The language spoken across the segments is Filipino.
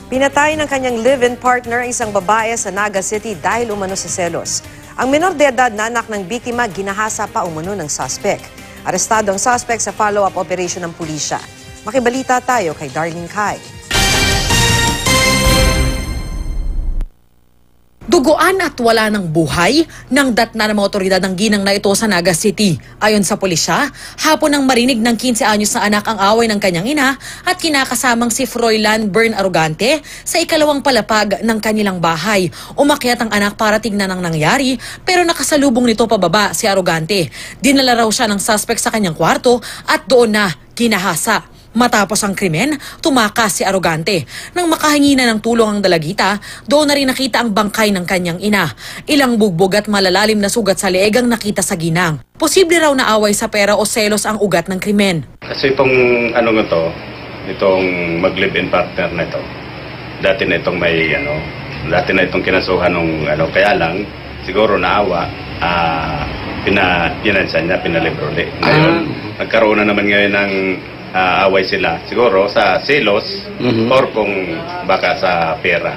Pinatay ng kanyang live-in partner ang isang babae sa Naga City dahil umano sa selos. Ang menor de edad na anak ng biktima ginahasa pa umano ng suspect. Arestado ang suspect sa follow-up operation ng pulisya. Makibalita tayo kay Darlene Kai. Duguan at wala ng buhay nang datna ng mga otoridad ng ginang na ito sa Naga City. Ayon sa pulisya, hapon nang marinig ng 15 anyos na anak ang away ng kanyang ina at kinakasamang si Froilan Bern Arugante sa ikalawang palapag ng kanilang bahay. Umakyat ang anak para tignan ang nangyari pero nakasalubong nito pababa si Arugante. Dinala raw siya ng suspect sa kanyang kwarto at doon na kinahasa. Matapos ang krimen, tumakas si Arugante. Nang makahingi na ng tulong ang dalagita, doon na rin nakita ang bangkay ng kanyang ina. Ilang bugbog at malalalim na sugat sa leeg ang nakita sa ginang. Posible raw na away sa pera o selos ang ugat ng krimen. Kasi itong itong mag-live-in partner na ito, dati na itong kinasuhan ng kaya lang, siguro naawa, pinansan niya, pinalibro ulit. Ngayon, nagkaroon na naman ngayon ng away sila, siguro sa selos or kung baka sa pera.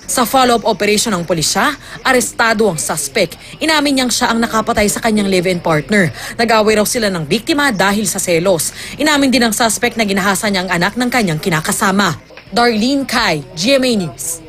Sa follow-up operation ng pulisya, arestado ang suspect. Inamin niyang siya ang nakapatay sa kanyang live-in partner. Nag-away raw sila ng biktima dahil sa selos. Inamin din ng suspect na ginahasa niya ang anak ng kanyang kinakasama. Darlene Kai, GMA News.